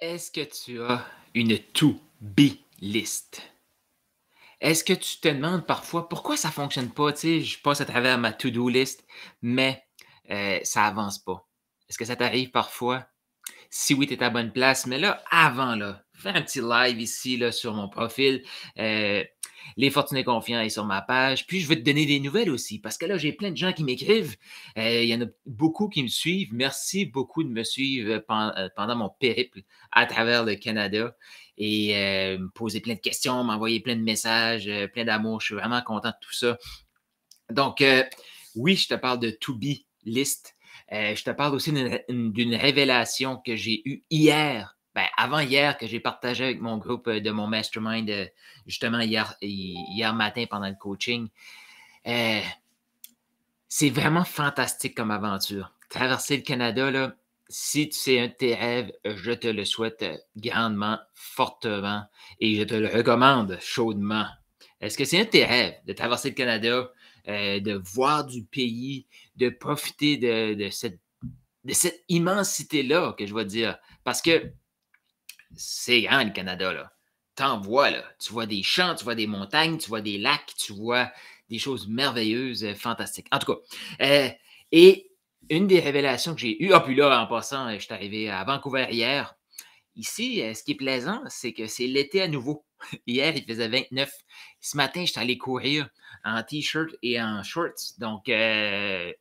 Est-ce que tu as une to-be list? Est-ce que tu te demandes parfois pourquoi ça fonctionne pas? Tu sais, je passe à travers ma to-do list, mais ça avance pas. Est-ce que ça t'arrive parfois? Si oui, tu es à la bonne place. Mais là, avant, là, faire un petit live ici là, sur mon profil. euh, Les Fortunés Confiants est sur ma page. Puis, je vais te donner des nouvelles aussi, parce que là, j'ai plein de gens qui m'écrivent. Il y en a beaucoup qui me suivent. Merci beaucoup de me suivre pendant mon périple à travers le Canada et me poser plein de questions, m'envoyer plein de messages, plein d'amour. Je suis vraiment content de tout ça. Donc, oui, je te parle de To Be List. Je te parle aussi d'une révélation que j'ai eue hier, ben, avant-hier, que j'ai partagé avec mon groupe de mon mastermind, justement hier matin pendant le coaching. Euh, c'est vraiment fantastique comme aventure. Traverser le Canada, là, si c'est un de tes rêves, je te le souhaite grandement, fortement, et je te le recommande chaudement. Est-ce que c'est un de tes rêves de traverser le Canada, de voir du pays, de profiter de cette immensité-là, que je vais te dire? Parce que c'est grand, le Canada, là. T'en vois, là. Tu vois des champs, tu vois des montagnes, tu vois des lacs, tu vois des choses merveilleuses, fantastiques. En tout cas, et une des révélations que j'ai eues, ah, puis là, en passant, je suis arrivé à Vancouver hier. Ici, ce qui est plaisant, c'est que c'est l'été à nouveau. Hier, il faisait 29. Ce matin, j'étais allé courir en t-shirt et en shorts. Donc,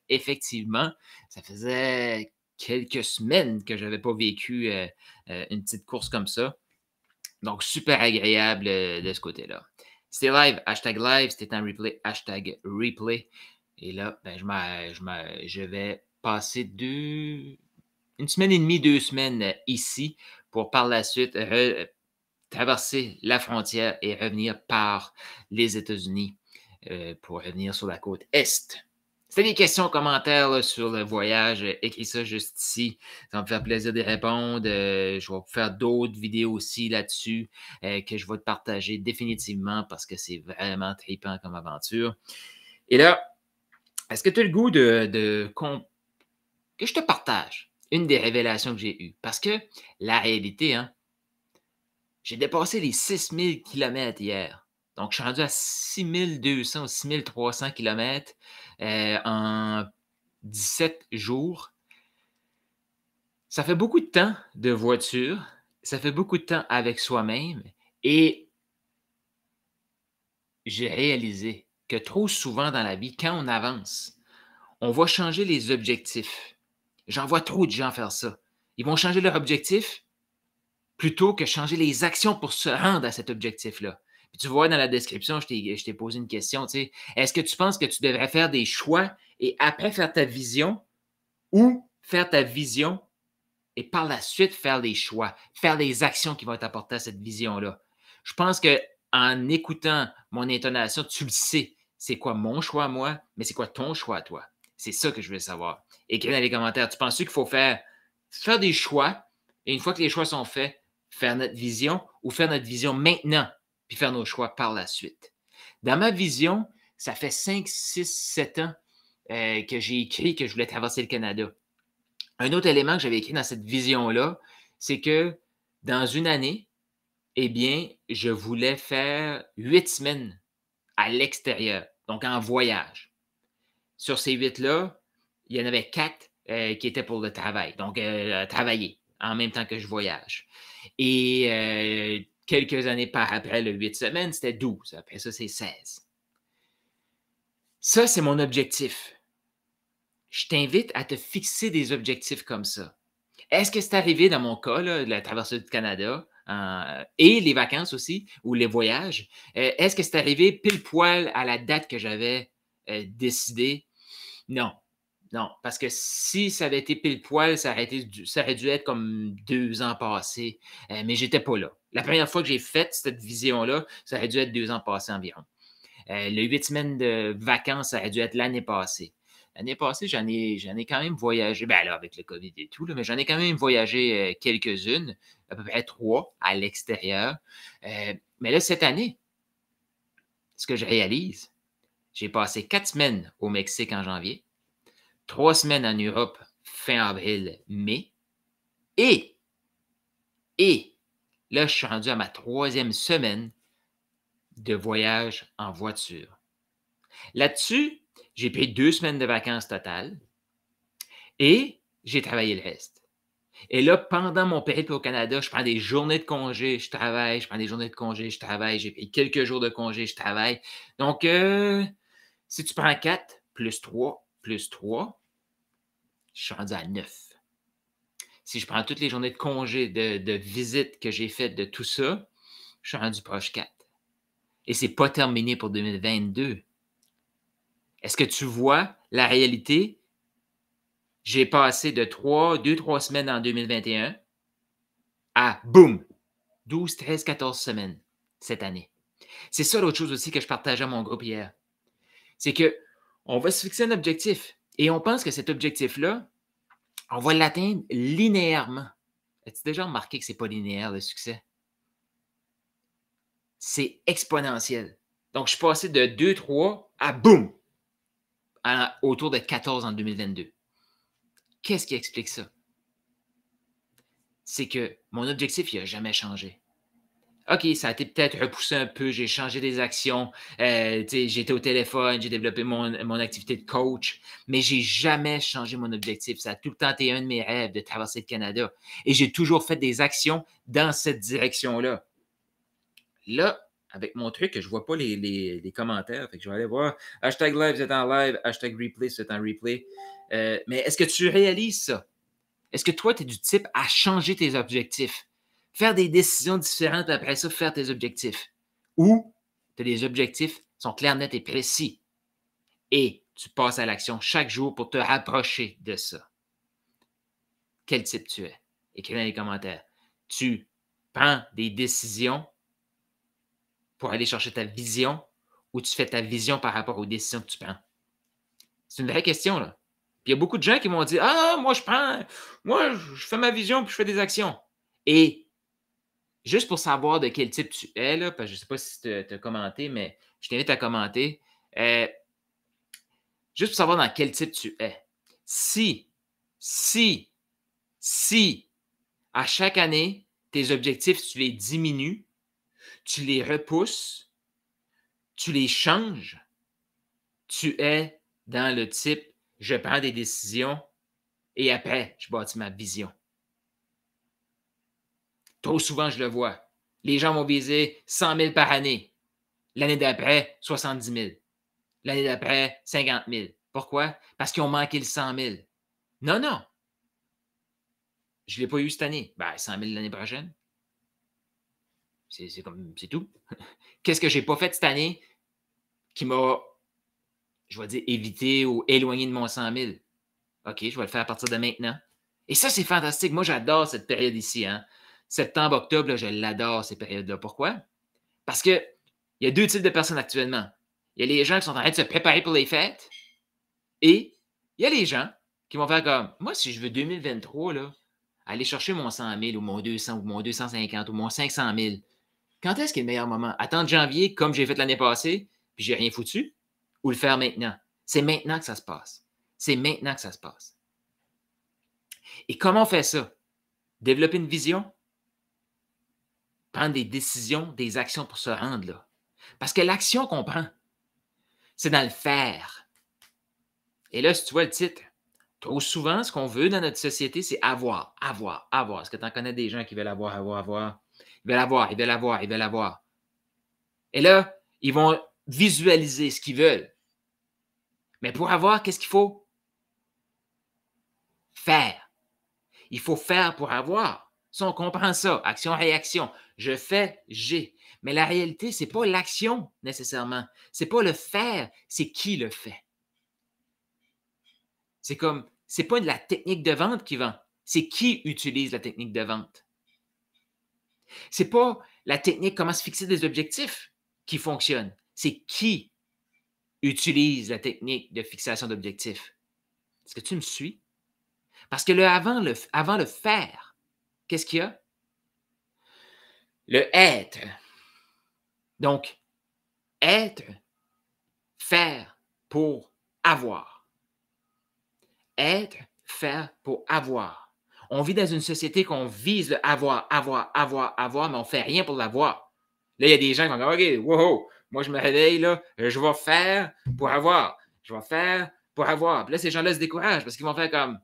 effectivement, ça faisait quelques semaines que je n'avais pas vécu une petite course comme ça. Donc, super agréable de ce côté-là. C'était live, c'était en replay, hashtag replay. Et là, ben, je vais passer une semaine et demie, 2 semaines ici pour par la suite traverser la frontière et revenir par les États-Unis pour revenir sur la côte Est. Si tu as des questions, commentaires là, sur le voyage, écris ça juste ici. Ça va me faire plaisir de répondre. Je vais vous faire d'autres vidéos aussi là-dessus que je vais te partager définitivement parce que c'est vraiment trippant comme aventure. Et là, est-ce que tu as le goût que je te partage une des révélations que j'ai eues? Parce que la réalité, hein, j'ai dépassé les 6000 kilomètres hier. Donc, je suis rendu à 6200 ou 6300 kilomètres en 17 jours. Ça fait beaucoup de temps de voiture, ça fait beaucoup de temps avec soi-même et j'ai réalisé que trop souvent dans la vie, quand on avance, on va changer les objectifs. J'en vois trop de gens faire ça. Ils vont changer leur objectif plutôt que changer les actions pour se rendre à cet objectif-là. Puis tu vois, dans la description, je t'ai posé une question, tu sais. Est-ce que tu penses que tu devrais faire des choix et après faire ta vision ou faire ta vision et par la suite faire des choix, faire des actions qui vont t'apporter à cette vision-là? Je pense que en écoutant mon intonation, tu le sais. C'est quoi mon choix, moi, mais c'est quoi ton choix, à toi? C'est ça que je veux savoir. Écris dans les commentaires. Tu penses qu'il faut faire des choix et une fois que les choix sont faits, faire notre vision ou faire notre vision maintenant puis faire nos choix par la suite? Dans ma vision, ça fait 5, 6, 7 ans que j'ai écrit que je voulais traverser le Canada. Un autre élément que j'avais écrit dans cette vision-là, c'est que dans une année, eh bien, je voulais faire 8 semaines à l'extérieur, donc en voyage. Sur ces 8-là, il y en avait 4 qui étaient pour le travail, donc travailler en même temps que je voyage. Et quelques années par après, le 8 semaines, c'était 12. Après ça, c'est 16. Ça, c'est mon objectif. Je t'invite à te fixer des objectifs comme ça. Est-ce que c'est arrivé dans mon cas, là, la traversée du Canada et les vacances aussi, ou les voyages? Est-ce que c'est arrivé pile poil à la date que j'avais décidé? Non. Non, parce que si ça avait été pile poil, ça aurait dû être comme 2 ans passés, mais j'étais pas là. La première fois que j'ai fait cette vision-là, ça aurait dû être 2 ans passés environ. Le 8 semaines de vacances, ça aurait dû être l'année passée. L'année passée, j'en ai quand même voyagé, ben là, avec le COVID et tout, là, mais j'en ai quand même voyagé quelques-unes, à peu près 3 à l'extérieur. Mais là, cette année, ce que je réalise, j'ai passé 4 semaines au Mexique en janvier, 3 semaines en Europe fin avril, mai, et Et là, je suis rendu à ma 3e semaine de voyage en voiture. Là-dessus, j'ai pris 2 semaines de vacances totales et j'ai travaillé le reste. Et là, pendant mon périple au Canada, je prends des journées de congé, je travaille, je prends des journées de congé, je travaille, j'ai pris quelques jours de congé, je travaille. Donc, si tu prends 4 plus 3, je suis rendu à 9. Si je prends toutes les journées de congé, de visite que j'ai faites de tout ça, je suis rendu proche 4. Et c'est pas terminé pour 2022. Est-ce que tu vois la réalité? J'ai passé de 2-3 semaines en 2021 à boum, 12, 13, 14 semaines cette année. C'est ça l'autre chose aussi que je partageais à mon groupe hier. C'est que on va se fixer un objectif et on pense que cet objectif-là, on va l'atteindre linéairement. As-tu déjà remarqué que c'est pas linéaire le succès? C'est exponentiel. Donc, je suis passé de 2-3 à boum, autour de 14 en 2022. Qu'est-ce qui explique ça? C'est que mon objectif, il n'a jamais changé. OK, ça a été peut-être repoussé un peu, j'ai changé des actions, j'étais au téléphone, j'ai développé mon activité de coach, mais j'ai jamais changé mon objectif. Ça a tout le temps été un de mes rêves de traverser le Canada et j'ai toujours fait des actions dans cette direction-là. Là, avec mon truc, je ne vois pas les commentaires, fait que je vais aller voir hashtag live, c'est en live, hashtag replay, c'est en replay. Mais est-ce que tu réalises ça? Est-ce que toi, tu es du type à changer tes objectifs? Faire des décisions différentes après ça, faire tes objectifs? Ou tu as des objectifs qui sont clairs, nets et précis et tu passes à l'action chaque jour pour te rapprocher de ça? Quel type tu es? Écris dans les commentaires. Tu prends des décisions pour aller chercher ta vision ou tu fais ta vision par rapport aux décisions que tu prends? C'est une vraie question, là. Puis il y a beaucoup de gens qui m'ont dit: «Ah, moi, je fais ma vision puis je fais des actions». Et juste pour savoir de quel type tu es, là, parce que je ne sais pas si tu as commenté, mais je t'invite à commenter. Euh, Juste pour savoir dans quel type tu es. Si, si, si, à chaque année, tes objectifs, tu les diminues, tu les repousses, tu les changes, tu es dans le type je prends des décisions et après, je bâtis ma vision. Trop souvent, je le vois. Les gens vont viser 100 000 par année. L'année d'après, 70 000. L'année d'après, 50 000. Pourquoi? Parce qu'ils ont manqué le 100 000. Non, non. Je ne l'ai pas eu cette année. Ben, 100 000 l'année prochaine. C'est tout. Qu'est-ce que je n'ai pas fait cette année qui m'a, je vais dire, évité ou éloigné de mon 100 000? OK, je vais le faire à partir de maintenant. Et ça, c'est fantastique. Moi, j'adore cette période ici. Hein? Septembre, octobre, là, je l'adore, ces périodes-là. Pourquoi? Parce qu'il y a deux types de personnes actuellement. Il y a les gens qui sont en train de se préparer pour les fêtes et il y a les gens qui vont faire comme moi, si je veux 2023, là, aller chercher mon 100 000 ou mon 200 ou mon 250 ou mon 500 000. Quand est-ce qu'il est le meilleur moment? Attendre janvier, comme j'ai fait l'année passée, puis j'ai rien foutu, ou le faire maintenant? C'est maintenant que ça se passe. C'est maintenant que ça se passe. Et comment on fait ça? Développer une vision, prendre des décisions, des actions pour se rendre là. Parce que l'action qu'on prend, c'est dans le faire. Et là, si tu vois le titre, trop souvent, ce qu'on veut dans notre société, c'est avoir, avoir, avoir. Est-ce que tu en connais des gens qui veulent avoir, avoir, avoir? Ils veulent avoir, ils veulent avoir, ils veulent avoir. Et là, ils vont visualiser ce qu'ils veulent. Mais pour avoir, qu'est-ce qu'il faut? Faire. Il faut faire pour avoir. Ça, on comprend ça. Action-réaction. Je fais, j'ai. Mais la réalité, ce n'est pas l'action nécessairement. Ce n'est pas le faire, c'est qui le fait. C'est comme, c'est pas de la technique de vente qui vend. C'est qui utilise la technique de vente. C'est pas la technique comment se fixer des objectifs qui fonctionne. C'est qui utilise la technique de fixation d'objectifs. Est-ce que tu me suis? Parce que avant le faire, qu'est-ce qu'il y a? Le être. Donc, être, faire pour avoir. Être, faire pour avoir. On vit dans une société qu'on vise le avoir, avoir, avoir, avoir, mais on ne fait rien pour l'avoir. Là, il y a des gens qui vont dire, OK, wow, moi, je me réveille, là, je vais faire pour avoir. Je vais faire pour avoir. Puis là, ces gens-là se découragent parce qu'ils vont faire comme,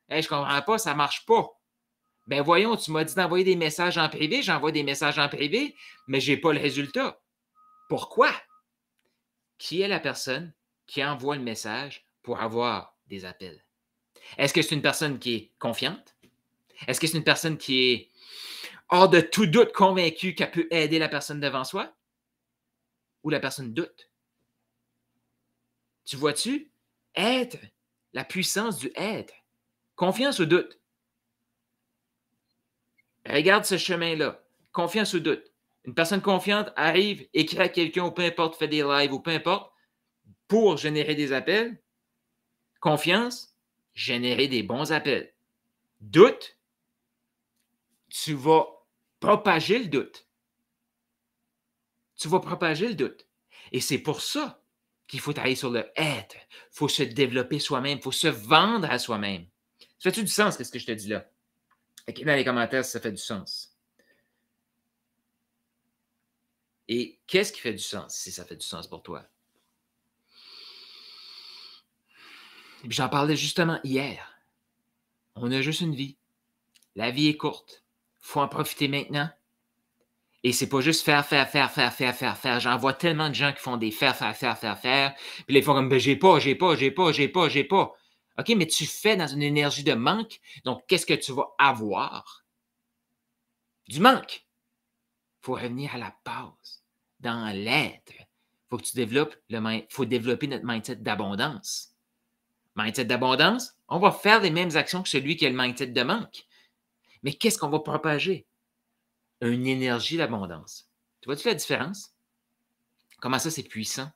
hey, je ne comprends pas, ça ne marche pas. Ben voyons, tu m'as dit d'envoyer des messages en privé, j'envoie des messages en privé, mais je n'ai pas le résultat. Pourquoi? Qui est la personne qui envoie le message pour avoir des appels? Est-ce que c'est une personne qui est confiante? Est-ce que c'est une personne qui est hors de tout doute convaincue qu'elle peut aider la personne devant soi? Ou la personne doute? Tu vois-tu? Être, la puissance du être. Confiance ou doute? Regarde ce chemin-là. Confiance ou doute? Une personne confiante arrive, écrit à quelqu'un ou peu importe, fait des lives ou peu importe, pour générer des appels. Confiance, générer des bons appels. Doute, tu vas propager le doute. Tu vas propager le doute. Et c'est pour ça qu'il faut travailler sur le être. Il faut se développer soi-même. Il faut se vendre à soi-même. Ça fait-tu du sens, ce que je te dis là? Écris dans les commentaires si ça fait du sens. Et qu'est-ce qui fait du sens si ça fait du sens pour toi? J'en parlais justement hier. On a juste une vie. La vie est courte. Il faut en profiter maintenant. Et c'est pas juste faire, faire, faire, faire, faire, faire, faire. J'en vois tellement de gens qui font des faire, faire, faire, faire, faire. Puis là, ils font comme, ben, j'ai pas, j'ai pas, j'ai pas, j'ai pas, j'ai pas. OK, mais tu fais dans une énergie de manque. Donc, qu'est-ce que tu vas avoir? Du manque. Il faut revenir à la base, dans l'être. Il faut que tu développes faut développer notre mindset d'abondance. Mindset d'abondance, on va faire les mêmes actions que celui qui a le mindset de manque. Mais qu'est-ce qu'on va propager? Une énergie d'abondance. Tu vois-tu la différence? Comment ça, c'est puissant?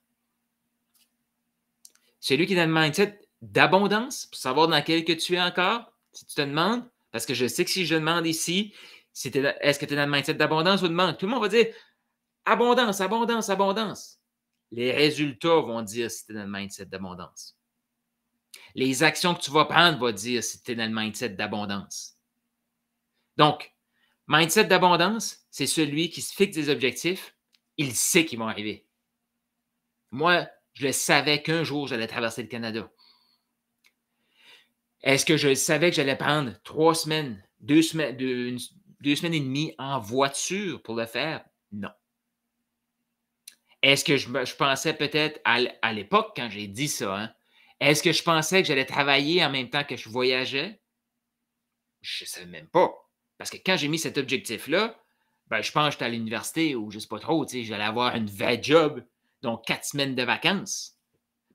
Celui qui est dans le mindset d'abondance, pour savoir dans quel que tu es encore, si tu te demandes, parce que je sais que si je demande ici, est-ce que tu es dans le mindset d'abondance ou de manque? Tout le monde va dire abondance, abondance, abondance. Les résultats vont dire si tu es dans le mindset d'abondance. Les actions que tu vas prendre vont dire si tu es dans le mindset d'abondance. Donc, mindset d'abondance, c'est celui qui se fixe des objectifs, il sait qu'ils vont arriver. Moi, je le savais qu'un jour, j'allais traverser le Canada. Est-ce que je savais que j'allais prendre 3 semaines, 2 semaines, 2 semaines et demie en voiture pour le faire? Non. Est-ce que je pensais peut-être à l'époque, quand j'ai dit ça, hein, est-ce que je pensais que j'allais travailler en même temps que je voyageais? Je ne savais même pas. Parce que quand j'ai mis cet objectif-là, ben, je pense que j'étais à l'université ou je ne sais pas trop, j'allais avoir une vraie job, donc 4 semaines de vacances.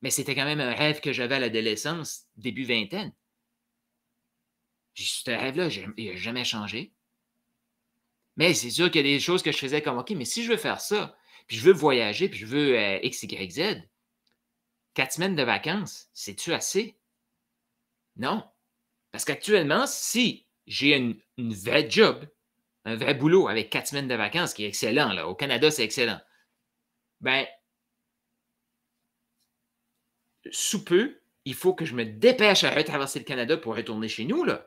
Mais c'était quand même un rêve que j'avais à l'adolescence, début vingtaine. Ce rêve-là, il n'a jamais changé. Mais c'est sûr qu'il y a des choses que je faisais comme, OK, mais si je veux faire ça, puis je veux voyager, puis je veux X, Y, Z, 4 semaines de vacances, c'est-tu assez? Non. Parce qu'actuellement, si j'ai une vraie job, un vrai boulot avec 4 semaines de vacances, qui est excellent, là, au Canada, c'est excellent, ben, sous peu, il faut que je me dépêche à retraverser le Canada pour retourner chez nous, là.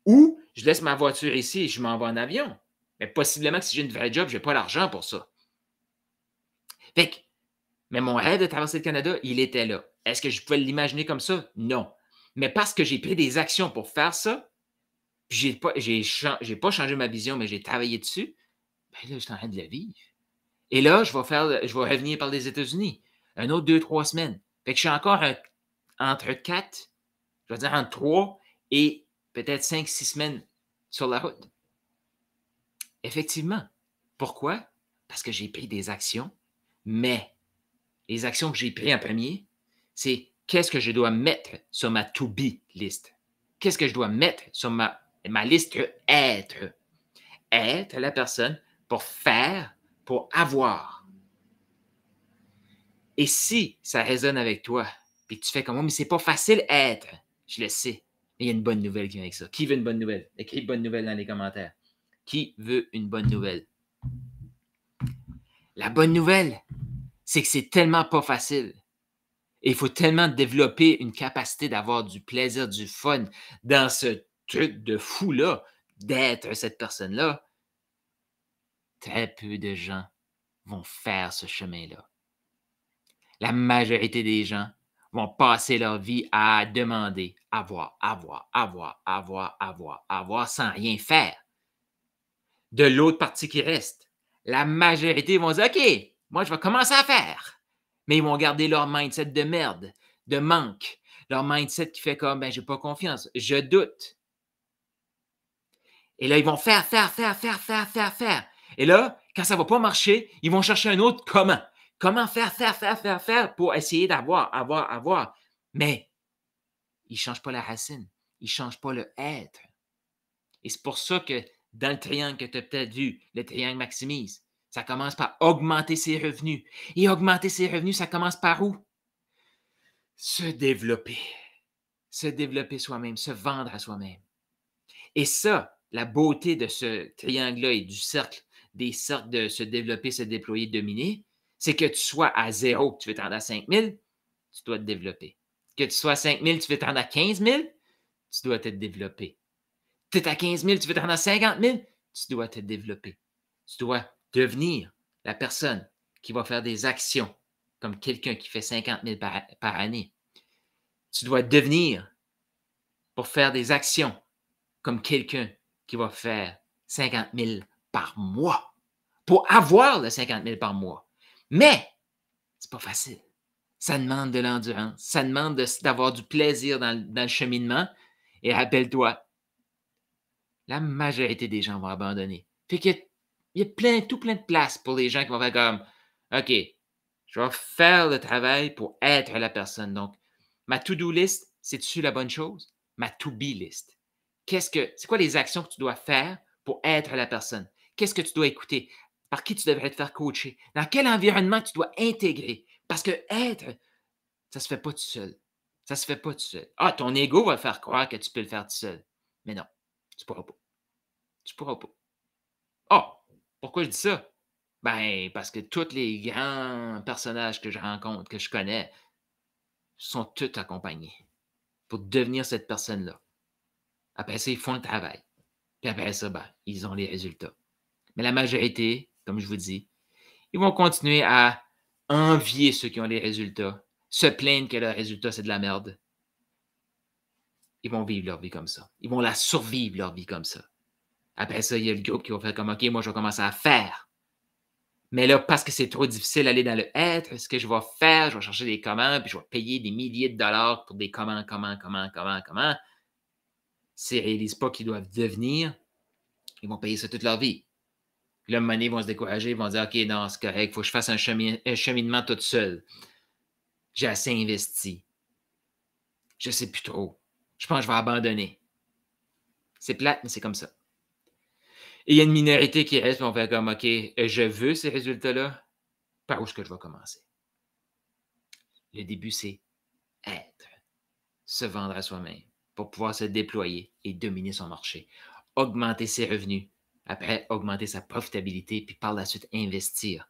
Ou je laisse ma voiture ici et je m'en vais en avion. Mais possiblement que si j'ai une vraie job, je n'ai pas l'argent pour ça. Fait que, mais mon rêve de traverser le Canada, il était là. Est-ce que je pouvais l'imaginer comme ça? Non. Mais parce que j'ai pris des actions pour faire ça, puis j'ai pas changé ma vision, mais j'ai travaillé dessus, ben là, je suis en train de le vivre. Et là, je vais revenir par les États-Unis. Un autre 2, 3 semaines. Fait que je suis encore entre 4, je vais dire entre 3 et peut-être 5, 6 semaines sur la route. Effectivement. Pourquoi? Parce que j'ai pris des actions, mais les actions que j'ai prises en premier, c'est qu'est-ce que je dois mettre sur ma to-be list? Qu'est-ce que je dois mettre sur ma liste être? Être la personne pour faire, pour avoir. Et si ça résonne avec toi, puis que tu fais comme moi, mais c'est pas facile être, je le sais. Mais il y a une bonne nouvelle qui vient avec ça. Qui veut une bonne nouvelle? Écris bonne nouvelle dans les commentaires. Qui veut une bonne nouvelle? La bonne nouvelle, c'est que c'est tellement pas facile. Et il faut tellement développer une capacité d'avoir du plaisir, du fun dans ce truc de fou-là, d'être cette personne-là, très peu de gens vont faire ce chemin-là. La majorité des gens vont passer leur vie à demander, avoir, avoir, avoir, avoir, avoir, avoir, sans rien faire. De l'autre partie qui reste, la majorité vont dire, OK, moi, je vais commencer à faire. Mais ils vont garder leur mindset de merde, de manque, leur mindset qui fait comme, ben, j'ai pas confiance, je doute. Et là, ils vont faire, faire, faire, faire, faire, faire, faire. Et là, quand ça va pas marcher, ils vont chercher un autre comment. Comment faire, faire, faire, faire, faire pour essayer d'avoir, avoir, avoir. Mais ils ne changent pas la racine. Ils ne changent pas le être. Et c'est pour ça que dans le triangle que tu as peut-être vu, le triangle maximise, ça commence par augmenter ses revenus. Et augmenter ses revenus, ça commence par où? Se développer. Se développer soi-même, se vendre à soi-même. Et ça, la beauté de ce triangle-là et du cercle, des cercles de se développer, se déployer, dominer, c'est que tu sois à 0, tu veux t'en à 5 000, tu dois te développer. Que tu sois à 5 000, tu veux t'en à 15 000, tu dois te développer. Tu es à 15 000, tu veux t'en à 50 000, tu dois te développer. Tu dois devenir la personne qui va faire des actions comme quelqu'un qui fait 50 000 par année. Tu dois devenir pour faire des actions comme quelqu'un qui va faire 50 000 par mois pour avoir le 50 000 par mois. Mais c'est pas facile. Ça demande de l'endurance. Ça demande d'avoir du plaisir dans le cheminement. Et rappelle-toi, la majorité des gens vont abandonner. Fait qu'il y a tout plein de places pour les gens qui vont faire comme OK, je vais faire le travail pour être la personne. Donc, ma to-do list, c'est-tu la bonne chose? Ma to-be list. C'est quoi les actions que tu dois faire pour être la personne? Qu'est-ce que tu dois écouter? Par qui tu devrais te faire coacher? Dans quel environnement tu dois intégrer? Parce que être, ça se fait pas tout seul. Ça se fait pas tout seul. Ah, ton ego va te faire croire que tu peux le faire tout seul. Mais non, tu pourras pas. Tu pourras pas. Ah! Pourquoi je dis ça? Ben, parce que tous les grands personnages que je rencontre, que je connais, sont tous accompagnés pour devenir cette personne-là. Après ça, ils font le travail. Puis après ça, ben, ils ont les résultats. Mais la majorité, comme je vous dis, ils vont continuer à envier ceux qui ont les résultats, se plaindre que leurs résultats, c'est de la merde. Ils vont vivre leur vie comme ça. Ils vont la survivre leur vie comme ça. Après ça, il y a le groupe qui va faire comme OK, moi, je vais commencer à faire. Mais là, parce que c'est trop difficile d'aller dans le être, ce que je vais faire, je vais chercher des commandes, puis je vais payer des milliers de dollars pour des commandes. S'ils ne réalisent pas qu'ils doivent devenir, ils vont payer ça toute leur vie. Puis là, à un moment donné, ils vont se décourager, ils vont dire OK, non, c'est correct, il faut que je fasse un cheminement toute seule. J'ai assez investi. Je ne sais plus trop. Je pense que je vais abandonner. C'est plate, mais c'est comme ça. Et il y a une minorité qui reste, puis on fait comme OK, je veux ces résultats-là, par où est-ce que je vais commencer? Le début, c'est être. Se vendre à soi-même pour pouvoir se déployer et dominer son marché, augmenter ses revenus, après augmenter sa profitabilité, puis par la suite investir.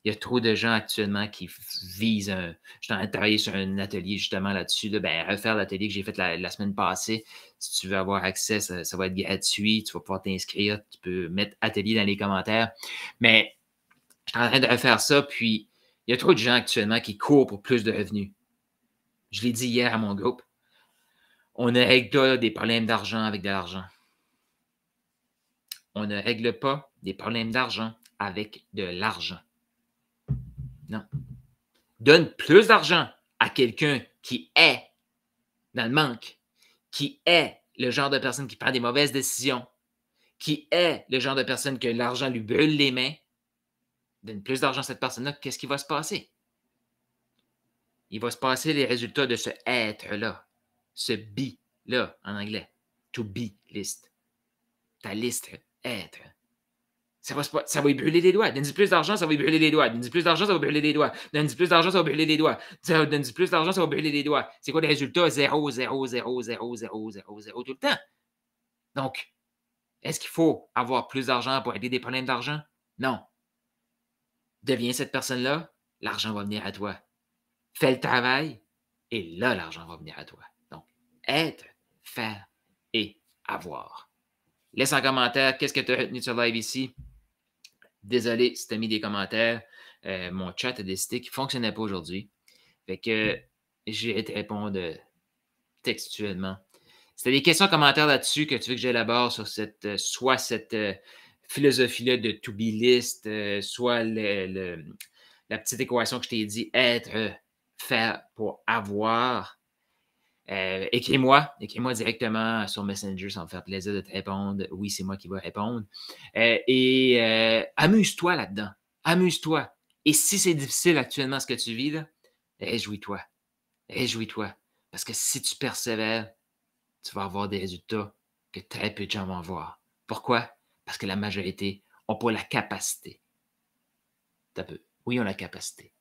Il y a trop de gens actuellement qui visent un. Je suis en train de travailler sur un atelier justement là-dessus, refaire l'atelier que j'ai fait la semaine passée. Si tu veux avoir accès, ça va être gratuit, tu vas pouvoir t'inscrire, tu peux mettre atelier dans les commentaires. Mais je suis en train de refaire ça, puis il y a trop de gens actuellement qui courent pour plus de revenus. Je l'ai dit hier à mon groupe. On ne règle pas des problèmes d'argent avec de l'argent. On ne règle pas des problèmes d'argent avec de l'argent. Non. Donne plus d'argent à quelqu'un qui est dans le manque, qui est le genre de personne qui prend des mauvaises décisions, qui est le genre de personne que l'argent lui brûle les mains. Donne plus d'argent à cette personne-là, qu'est-ce qui va se passer? Il va se passer les résultats de ce être-là, ce be-là en anglais, to be list. Ta liste être. Ça va lui brûler les doigts. Donne-y plus d'argent, ça va lui brûler les doigts. Donne-y plus d'argent, ça va brûler les doigts. Donne-y plus d'argent, ça va brûler les doigts. Donne-y plus d'argent, ça va brûler les doigts. C'est quoi le résultat? 0, 0, 0, 0, 0, 0, 0 tout le temps. Donc, est-ce qu'il faut avoir plus d'argent pour régler des problèmes d'argent? Non. Deviens cette personne-là, l'argent va venir à toi. Fais le travail, et là, l'argent va venir à toi. Donc, être, faire et avoir. Laisse un commentaire, qu'est-ce que tu as retenu sur live ici? Désolé si tu as mis des commentaires. Mon chat a décidé qu'il ne fonctionnait pas aujourd'hui. Fait que j'ai te répondre textuellement. Si tu as des questions, commentaires là-dessus que tu veux que j'élabore sur soit cette philosophie-là de to-be list, soit la petite équation que je t'ai dit, être, faire pour avoir, écris-moi directement sur Messenger, ça va me faire plaisir de te répondre. Oui, c'est moi qui vais répondre. Amuse-toi là-dedans. Amuse-toi. Et si c'est difficile actuellement ce que tu vis, là, réjouis-toi. Réjouis-toi. Parce que si tu persévères, tu vas avoir des résultats que très peu de gens vont avoir. Pourquoi? Parce que la majorité n'ont pas la capacité. Oui, ils ont la capacité.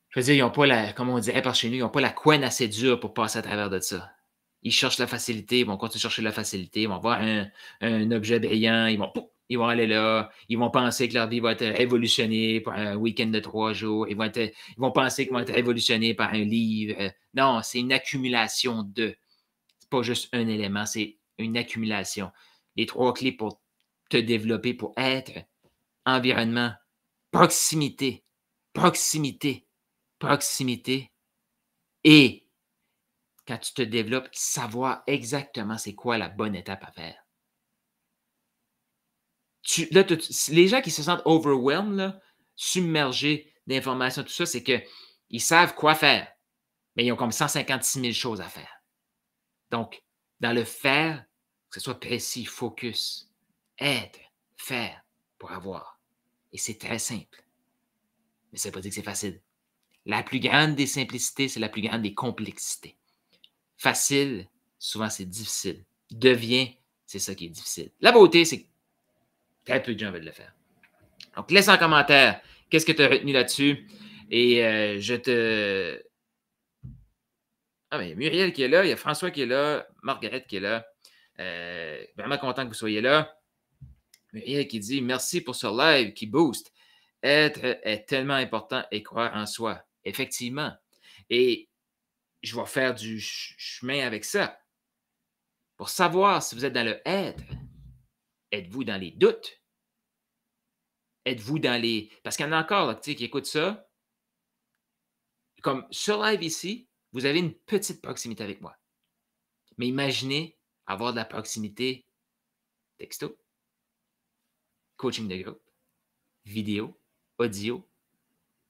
Je veux dire, ils n'ont pas la, comme on dirait par chez nous, ils n'ont pas la couenne assez dure pour passer à travers de ça. Ils cherchent la facilité, ils vont continuer de chercher la facilité, ils vont voir un objet brillant, ils vont aller là, ils vont penser que leur vie va être révolutionnée par un week-end de 3 jours, ils vont penser qu'ils vont être révolutionnés par un livre. Non, c'est une accumulation de. C'est pas juste un élément, c'est une accumulation. Les 3 clés pour te développer, pour être, environnement, proximité, proximité, proximité et quand tu te développes, savoir exactement c'est quoi la bonne étape à faire. Les gens qui se sentent overwhelmed, là, submergés d'informations, tout ça, c'est qu'ils savent quoi faire, mais ils ont comme 156 000 choses à faire. Donc, dans le faire, que ce soit précis, focus, être, faire pour avoir. Et c'est très simple. Mais ça ne veut pas dire que c'est facile. La plus grande des simplicités, c'est la plus grande des complexités. Facile, souvent c'est difficile. Devient, c'est ça qui est difficile. La beauté, c'est que très peu de gens veulent le faire. Donc, laisse en commentaire qu'est-ce que tu as retenu là-dessus. Et je te. Ah, mais il y a Muriel qui est là, il y a François qui est là, Margaret qui est là. Vraiment content que vous soyez là. Muriel qui dit merci pour ce live qui booste. Être est tellement important et croire en soi. Effectivement. Et je vais faire du chemin avec ça. Pour savoir si vous êtes dans le être, êtes-vous dans les doutes? Êtes-vous dans les. Parce qu'il y en a encore là, qui écoutent ça. Comme sur live ici, vous avez une petite proximité avec moi. Mais imaginez avoir de la proximité texto, coaching de groupe, vidéo, audio.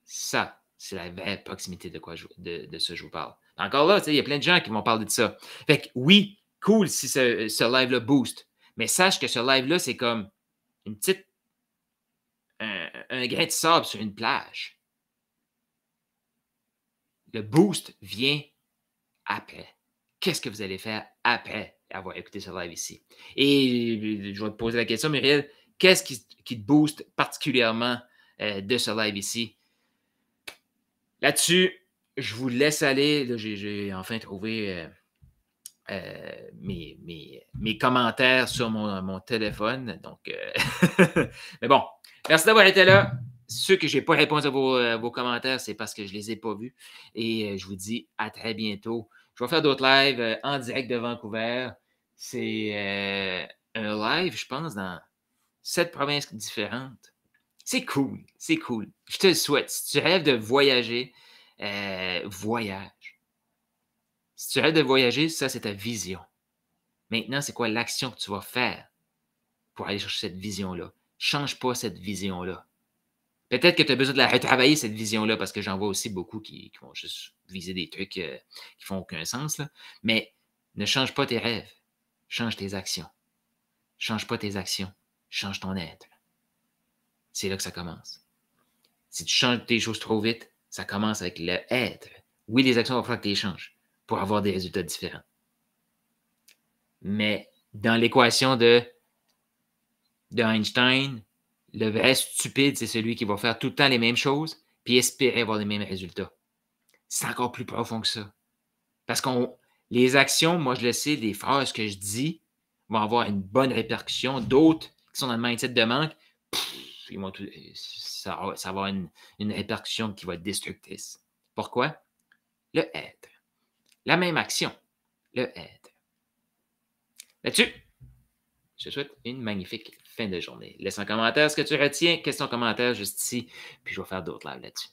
Ça, c'est la vraie proximité de quoi de ce que je vous parle. Encore là, il y a plein de gens qui vont parler de ça. Fait que oui, cool si ce live-là booste. Mais sache que ce live-là, c'est comme une petite. Un grain de sable sur une plage. Le boost vient après. Qu'est-ce que vous allez faire après avoir écouté ce live ici? Et je vais te poser la question, Muriel, qu'est-ce qui te booste particulièrement de ce live ici? Là-dessus, je vous laisse aller. Là, j'ai enfin trouvé mes commentaires sur mon téléphone. Donc, mais bon, merci d'avoir été là. Ceux que je n'ai pas répondu à vos commentaires, c'est parce que je ne les ai pas vus. Et je vous dis à très bientôt. Je vais faire d'autres lives en direct de Vancouver. C'est un live, je pense, dans 7 provinces différentes. C'est cool, c'est cool. Je te le souhaite. Si tu rêves de voyager, voyage. Si tu rêves de voyager, ça, c'est ta vision. Maintenant, c'est quoi l'action que tu vas faire pour aller chercher cette vision-là? Change pas cette vision-là. Peut-être que tu as besoin de la retravailler, cette vision-là, parce que j'en vois aussi beaucoup qui vont juste viser des trucs qui font aucun sens. Là. Mais ne change pas tes rêves. Change tes actions. Change pas tes actions. Change ton être. C'est là que ça commence. Si tu changes tes choses trop vite, ça commence avec le être. Oui, les actions vont falloir que tu les changes pour avoir des résultats différents. Mais dans l'équation de Einstein, le vrai stupide, c'est celui qui va faire tout le temps les mêmes choses puis espérer avoir les mêmes résultats. C'est encore plus profond que ça. Parce que les actions, moi je le sais, les phrases que je dis vont avoir une bonne répercussion. D'autres qui sont dans le mindset de manque, ça va avoir une répercussion qui va être destructrice. Pourquoi? Le être. La même action. Le être. Là-dessus, je te souhaite une magnifique fin de journée. Laisse un commentaire ce que tu retiens, question, commentaire juste ici, puis je vais faire d'autres lives là-dessus.